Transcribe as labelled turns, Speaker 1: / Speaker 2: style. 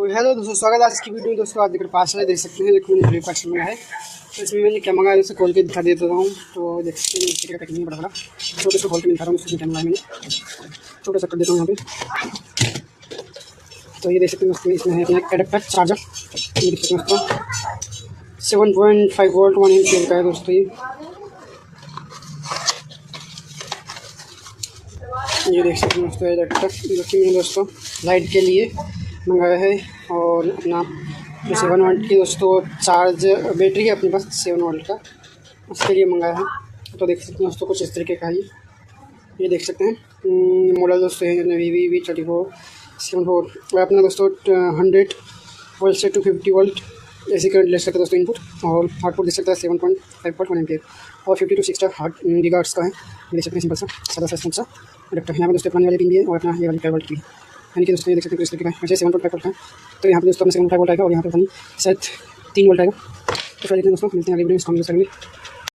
Speaker 1: तो हेलो दोस्तों, स्वागत है आज की वीडियो में। दोस्तों आज देखकर पार्सल देख सकते हैं, देखो मैंने फ्लिपकार्ट से मंगाया है। तो इसमें मैंने क्या मंगाया उसे खोल के दिखा देता हूँ। तो देख सकते हैं इसका पैकिंग बड़ा बड़ा, छोटे से खोल के दिखा रहा हूँ। उसमें क्या मंगाया मैंने, छोटा सा कर देता हूँ यहाँ पे। तो ये देख सकते हैं इसमें है एक एडेप्टर चार्जर। ये देख सकते हैं दोस्तों 7.5 वोल्ट 1 एम्पीयर का है दोस्तों। ये देख सकते हैं दोस्तों एडेप्टर, जो कि मैंने दोस्तों लाइट के लिए मंगाया है। और अपना जो 7 वोल्ट की दोस्तों चार्ज बैटरी है अपने पास 7 वोल्ट का, उसके लिए मंगाया है। तो देख सकते हैं दोस्तों कुछ इस तरीके का है। ये देख सकते हैं मॉडल दोस्तों है VV34 और अपना दोस्तों 100 वोल्ट से 250 वोल्ट ऐसे करंट ले सकते हैं दोस्तों इनपुट। और आउटपुट देख सकता है 7.5 वोल्ट 1 एम्पीयर और 50 to 60 गीगाहर्ट्ज़ का है। ये देख सकते हैं सिंपल सा सादा सा स्मूथ सा एडेप्टर। यहाँ पर दोस्तों पुरानी वाली पिन भी है और अपना ये वाली 5 वोल्ट की है। यानी कि दोस्तों ये देख सकते हैं इस तरीके का वैसे 7.5 वोल्ट का है। तो यहाँ पर दोस्तों अपना 7.5 वोल्ट आएगा और यहाँ पर शायद 3 वोल्ट आएगा। तो फिर दोस्तों मिलते हैं अगली वीडियो में, इसको हम यूज़ करेंगे।